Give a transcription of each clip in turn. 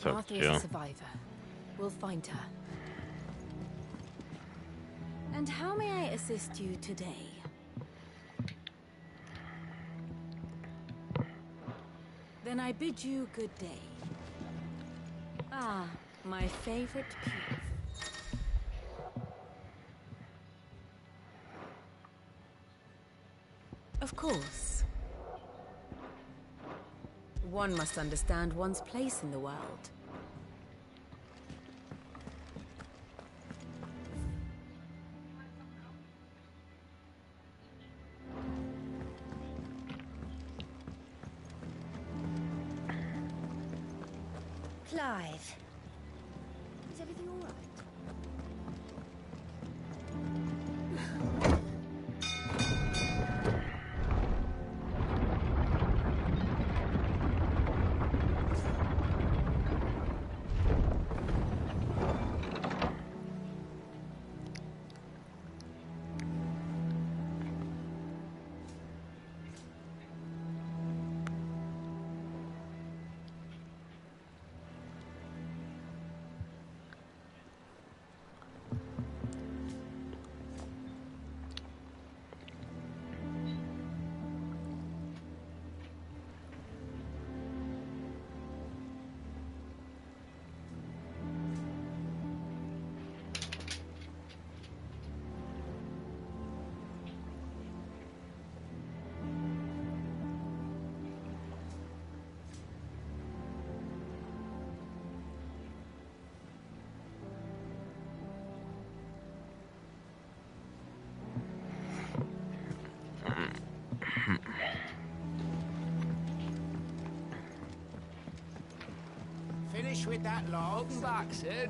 talk Martha to is a Jill. survivor. We'll find her. And how may I assist you today? Then I bid you good day. Ah, my favorite pew. Of course. One must understand one's place in the world. Clive. Is everything all right? Finish with that log. Welcome back, Sid.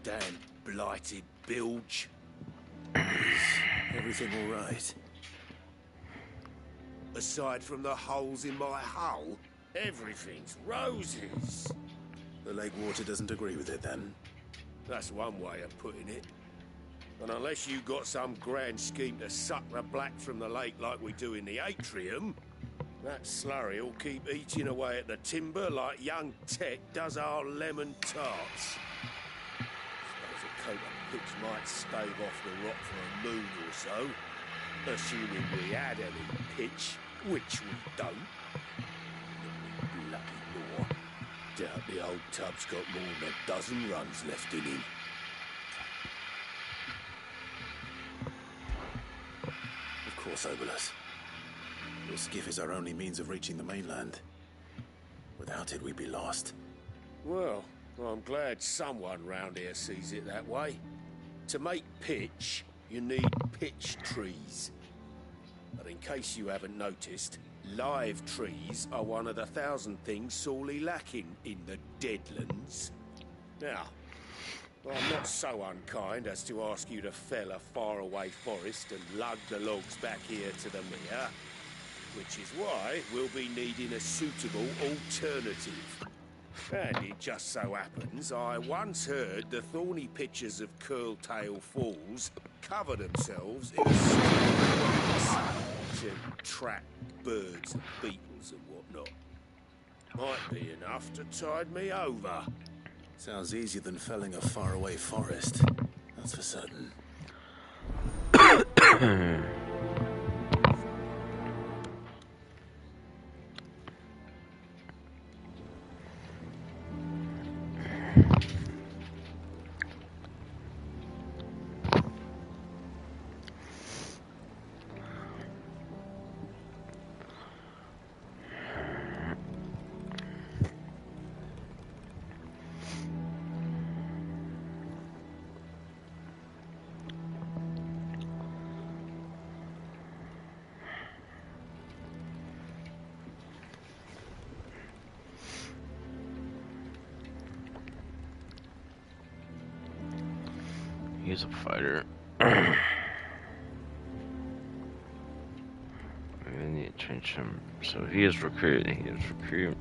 Damn blighted bilge. Everything all right? Aside from the holes in my hull, everything's roses. The lake water doesn't agree with it, then? That's one way of putting it. And unless you got some grand scheme to suck the black from the lake like we do in the atrium, that slurry will keep eating away at the timber like young Tech does our lemon tarts. Suppose a coat of pitch might stave off the rock for a moon or so, assuming we had any pitch, which we don't. Lucky law. Doubt the old tub's got more than a dozen runs left in him. Of course, Obolus. Your skiff is our only means of reaching the mainland. Without it, we'd be lost. Well, I'm glad someone round here sees it that way. To make pitch, you need pitch trees. But in case you haven't noticed, live trees are one of the 1,000 things sorely lacking in the Deadlands. Now, I'm not so unkind as to ask you to fell a faraway forest and lug the logs back here to the mere, which is why we'll be needing a suitable alternative. And it just so happens I once heard the thorny pitchers of Curltail Falls cover themselves in a to trap birds and beetles and whatnot. Might be enough to tide me over. Sounds easier than felling a faraway forest. That's for certain. He's a fighter. We need to change him. So he is recruiting. He is recruiting.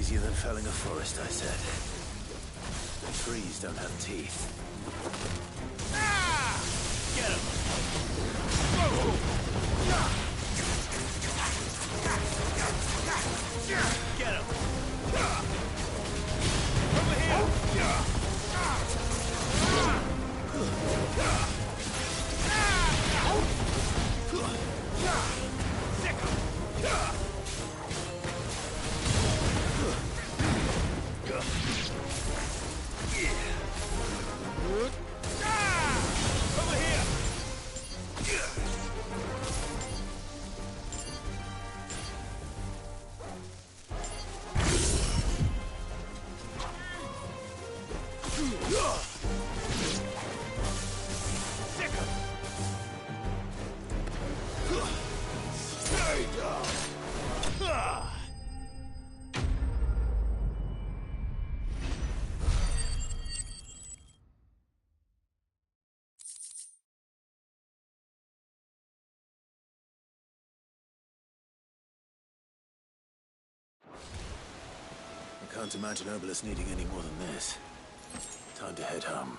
easier than felling a forest, I said. Trees don't have teeth. Ah! Get him! Whoa! Get him! Over here! Sick him! Over here! Sick him! Stay down! I can't imagine Obelus needing any more than this. Time to head home.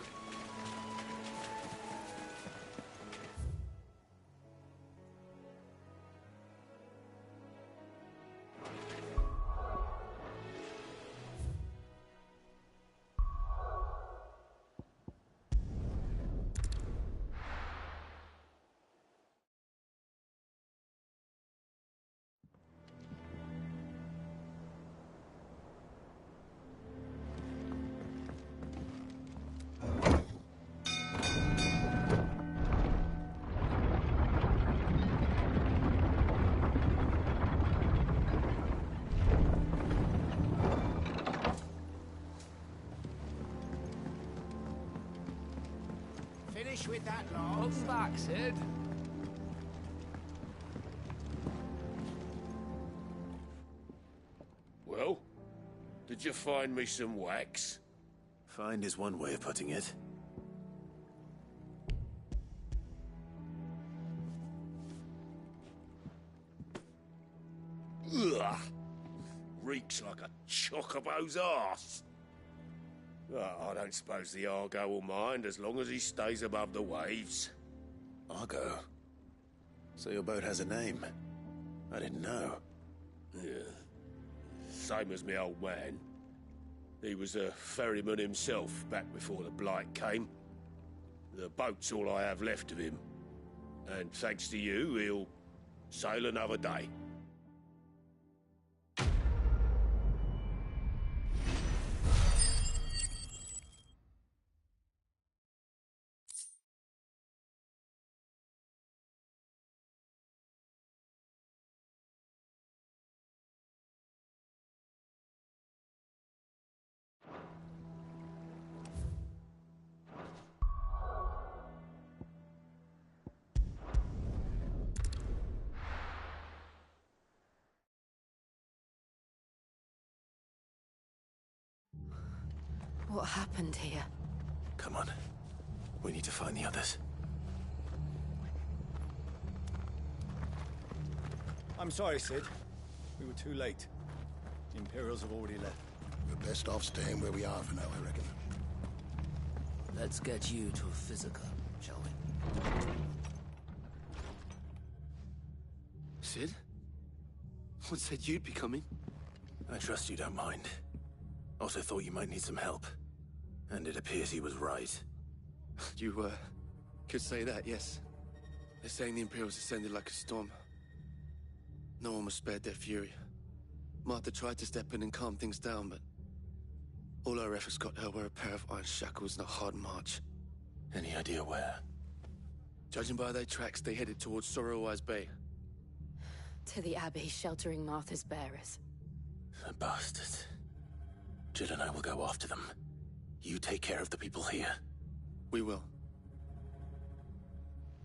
Finish with that, Lord. Welcome back, Sid. Well, did you find me some wax? Find is one way of putting it. Ugh! Reeks like a chocobo's arse. I don't suppose the Argo will mind as long as he stays above the waves. Argo? So your boat has a name? I didn't know. Yeah. Same as me old man. He was a ferryman himself back before the Blight came. The boat's all I have left of him. And thanks to you, he'll sail another day. What happened here? Come on. We need to find the others. I'm sorry, Sid. We were too late. The Imperials have already left. We're best off staying where we are for now, I reckon. Let's get you to a physical, shall we? Sid? What said you'd be coming? I trust you don't mind. Also thought you might need some help. And it appears he was right. You, could say that, yes. They're saying the Imperials descended like a storm. No one was spared their fury. Martha tried to step in and calm things down, but all our efforts got her were a pair of iron shackles and a hard march. Any idea where? Judging by their tracks, they headed towards Sorrowwise Bay. To the Abbey sheltering Martha's bearers. The bastards. Jill and I will go after them. You take care of the people here. We will.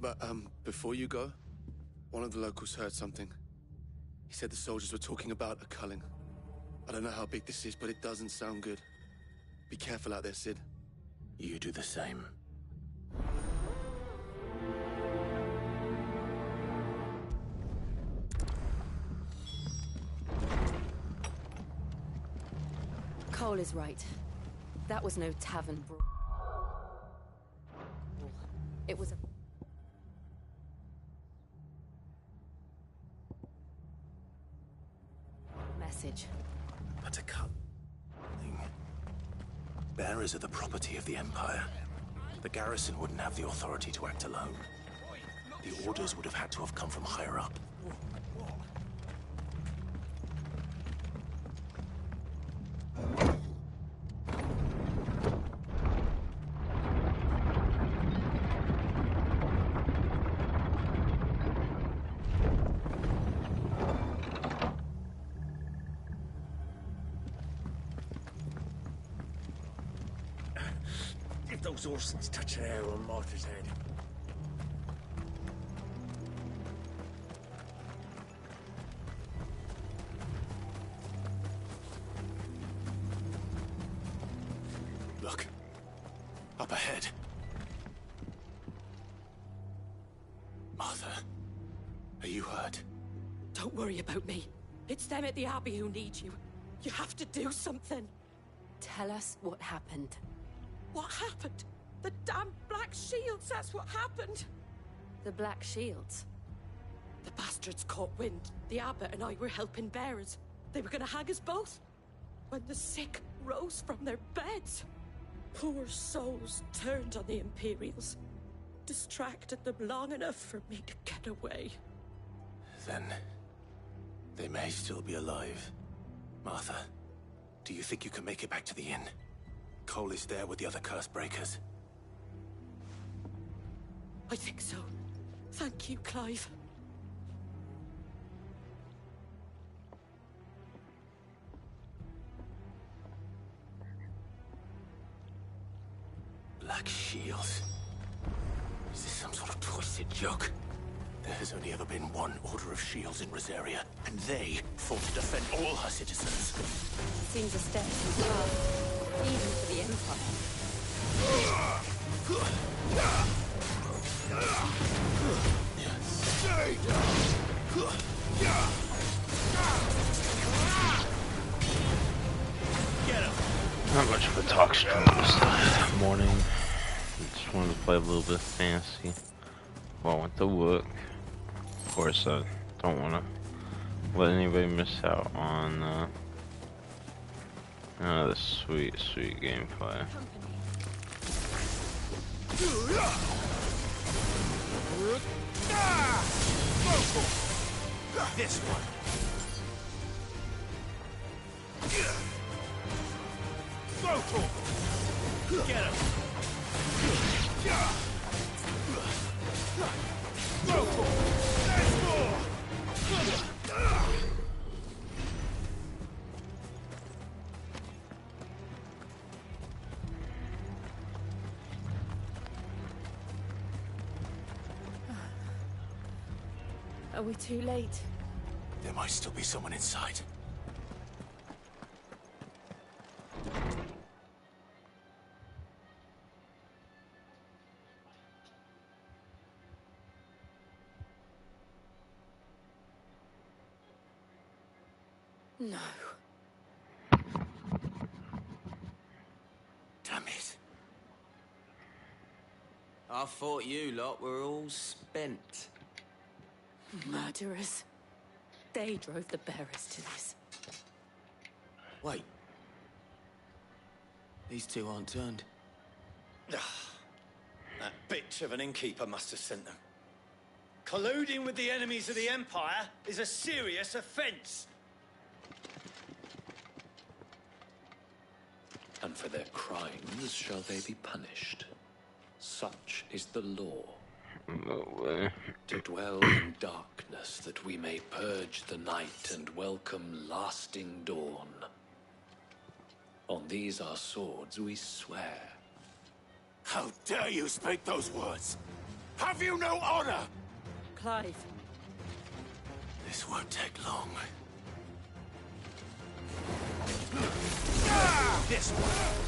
But, before you go, one of the locals heard something. He said the soldiers were talking about a culling. I don't know how big this is, but it doesn't sound good. Be careful out there, Sid. You do the same. Cole is right. That was no tavern brawl. It was a... message. But a cut. Bearers are the property of the Empire. The garrison wouldn't have the authority to act alone. The orders would have had to have come from higher up. If those Orsons touch an arrow on Martha's head. Look. Up ahead. Martha, are you hurt? Don't worry about me. It's them at the Abbey who need you. You have to do something. Tell us what happened. What happened? The damn Black Shields, that's what happened. The Black Shields? The bastards caught wind. The abbot and I were helping bearers. They were gonna hang us both. When the sick rose from their beds, poor souls turned on the Imperials. Distracted them long enough for me to get away. Then... they may still be alive. Martha, do you think you can make it back to the inn? Cole is there with the other curse breakers. I think so. Thank you, Clive. Black Shields? Is this some sort of twisted joke? There has only ever been one Order of Shields in Rosaria, and they fought to defend all her citizens. Seems a step too far, even for the Empire. Not much of a talk stream this morning. Just wanted to play a little bit of fantasy while I went to work. Of course, I don't want to let anybody miss out on the sweet gameplay. This one. Get him. Are we too late? There might still be someone inside. No. Damn it. I thought you lot were all spent. Murderers. They drove the bearers to this. Wait. These two aren't turned. That bitch of an innkeeper must have sent them. Colluding with the enemies of the Empire is a serious offense. And for their crimes shall they be punished. Such is the law. No way. To dwell in darkness that we may purge the night and welcome lasting dawn. On these our swords we swear. How dare you speak those words? Have you no honor? Clive. This won't take long. This one.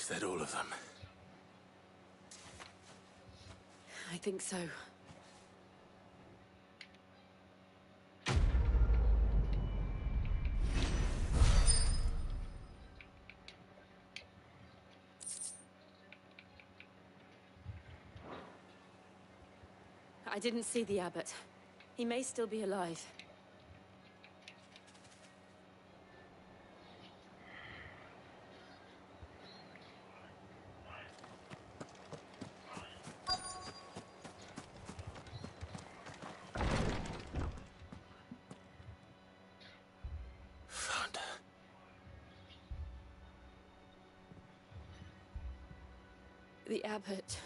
Is that all of them? I think so. I didn't see the abbot. He may still be alive. Found her. The abbot.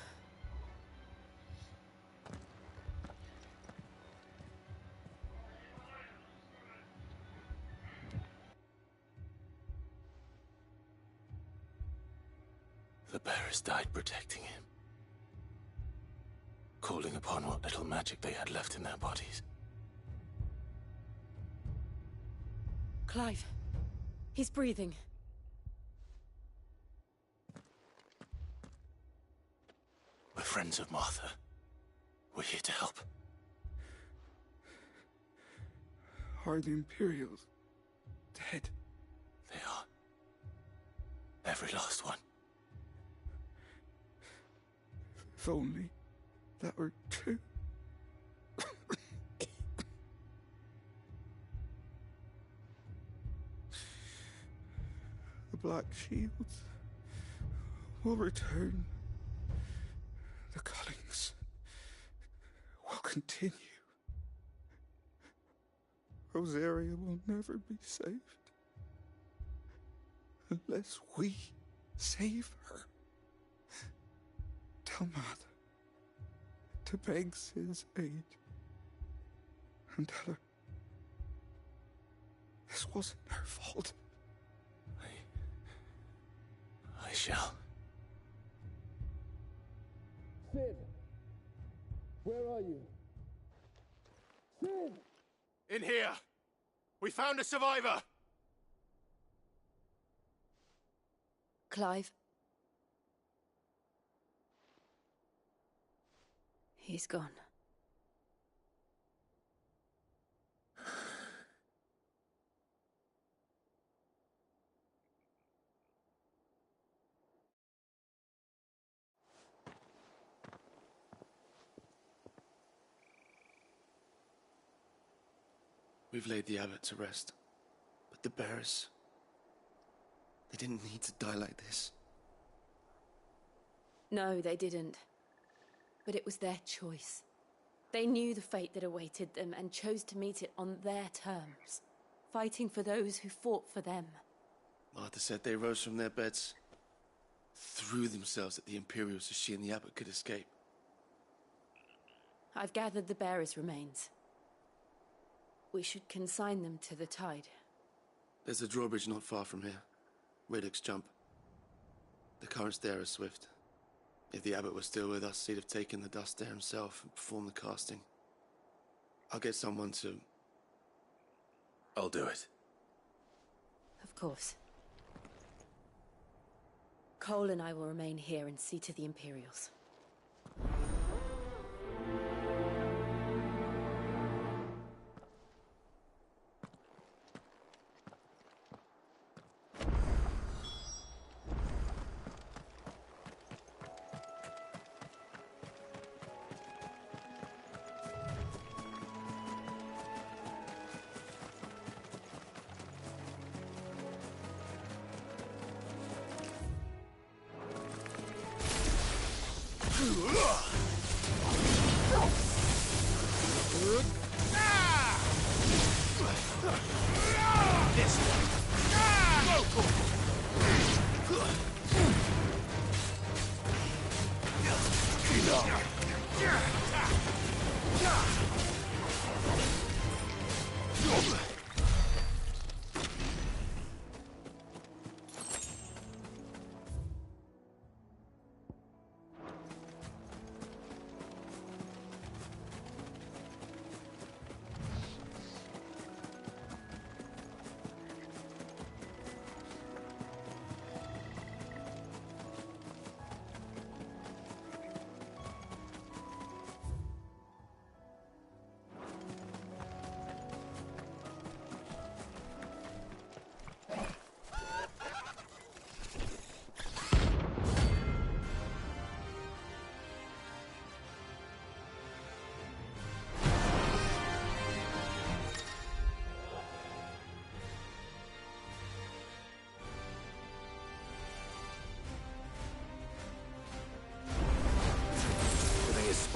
The bearers died protecting him. Calling upon what little magic they had left in their bodies. Clive. He's breathing. We're friends of Martha. We're here to help. Are the Imperials dead? They are. Every last one. If only that were true. The Black Shields will return. The Cullings will continue. Rosaria will never be saved unless we save her. Tell Mother to beg Sid's aid and tell her this wasn't her fault. I shall. Sid! Where are you? Sid! In here! We found a survivor! Clive. He's gone. We've laid the abbot to rest. But the bearers... they didn't need to die like this. No, they didn't. But it was their choice. They knew the fate that awaited them and chose to meet it on their terms, fighting for those who fought for them. Martha said they rose from their beds, threw themselves at the Imperials so she and the abbot could escape. I've gathered the bearers' remains. We should consign them to the tide. There's a drawbridge not far from here. Radix Jump. The currents there are swift. If the abbot was still with us, he'd have taken the dust there himself and performed the casting. I'll get someone to... I'll do it. Of course. Cole and I will remain here and see to the Imperials.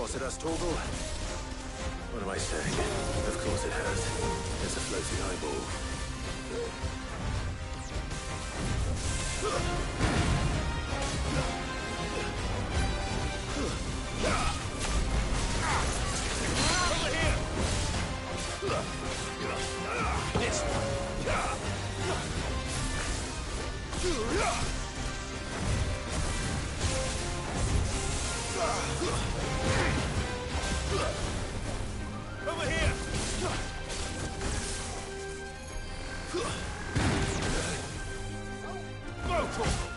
spotted us, Torgal? What am I saying? Of course it has. It's a floating eyeball. Over here! Go, Torgal!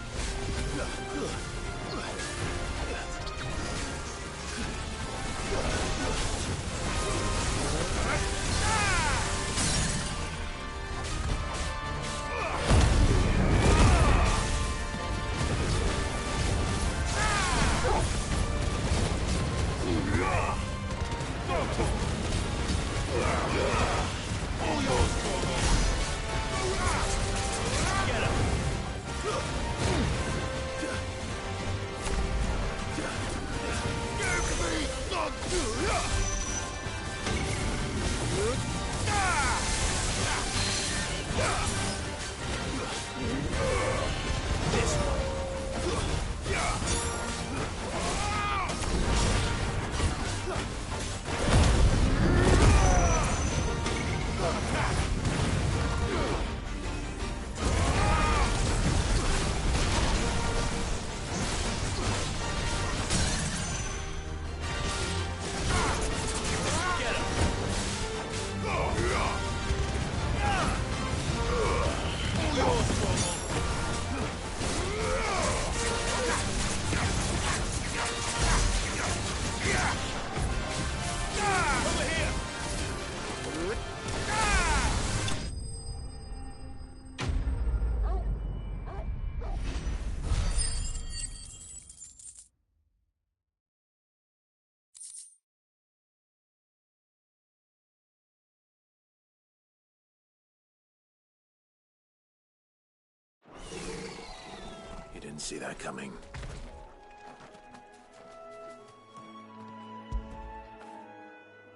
You didn't see that coming.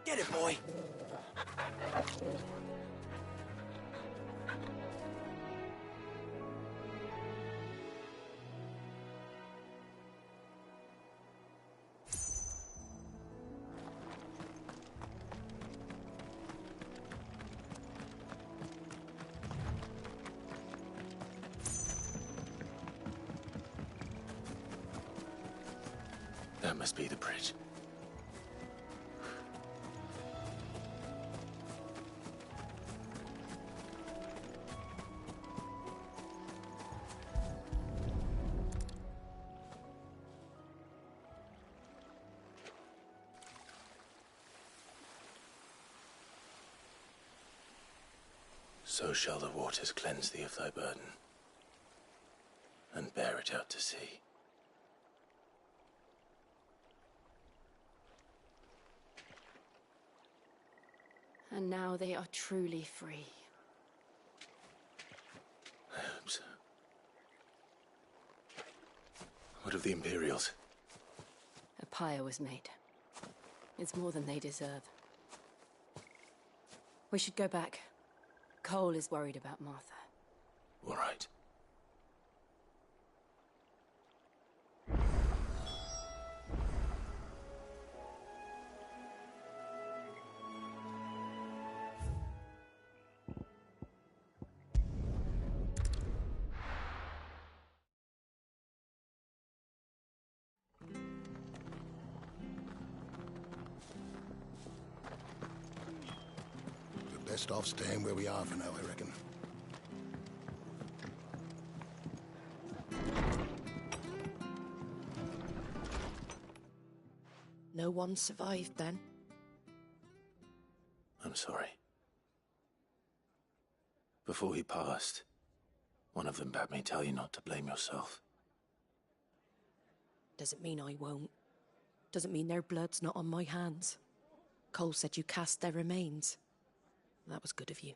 Get it, boy! That must be the bridge. So shall the waters cleanse thee of thy burden, and bear it out to sea. And now they are truly free. I hope so. What of the Imperials? A pyre was made. It's more than they deserve. We should go back. Cole is worried about Martha. All right. We're best off staying where we are for now, I reckon. No one survived then? I'm sorry. Before he passed, one of them bade me tell you not to blame yourself. Doesn't mean I won't. Doesn't mean their blood's not on my hands. Cole said you cast their remains. That was good of you.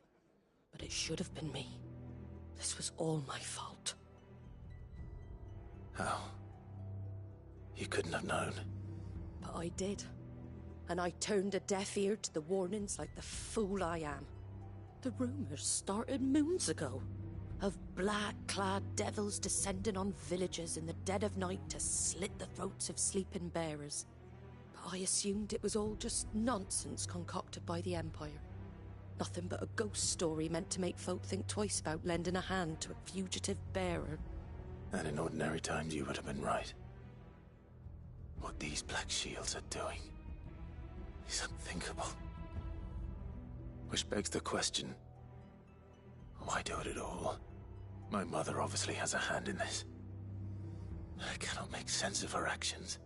But it should have been me. This was all my fault. How? You couldn't have known. But I did. and I turned a deaf ear to the warnings like the fool I am. The rumours started moons ago, of black-clad devils descending on villages in the dead of night to slit the throats of sleeping bearers. But I assumed it was all just nonsense concocted by the Empire. Nothing but a ghost story meant to make folk think twice about lending a hand to a fugitive bearer. And in ordinary times you would have been right. What these Black Shields are doing is unthinkable. Which begs the question, why do it at all? My mother obviously has a hand in this. I cannot make sense of her actions.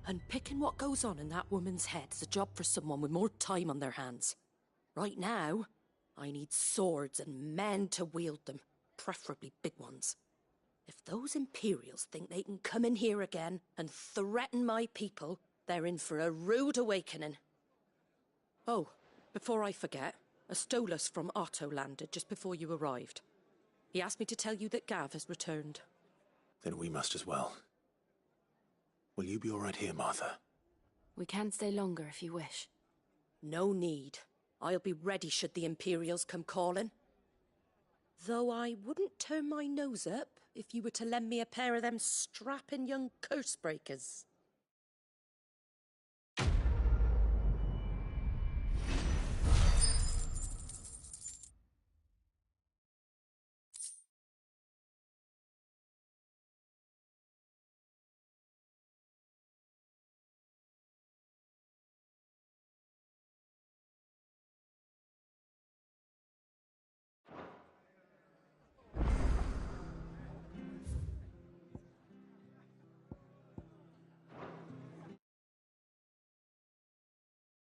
Unpicking what goes on in that woman's head is a job for someone with more time on their hands. Right now, I need swords and men to wield them, preferably big ones. If those Imperials think they can come in here again and threaten my people, they're in for a rude awakening. Oh, before I forget, a Stolas from Otto landed just before you arrived. He asked me to tell you that Gav has returned. Then we must as well. Will you be all right here, Martha? We can stay longer if you wish. No need. I'll be ready should the Imperials come calling. Though I wouldn't turn my nose up if you were to lend me a pair of them strapping young curse breakers.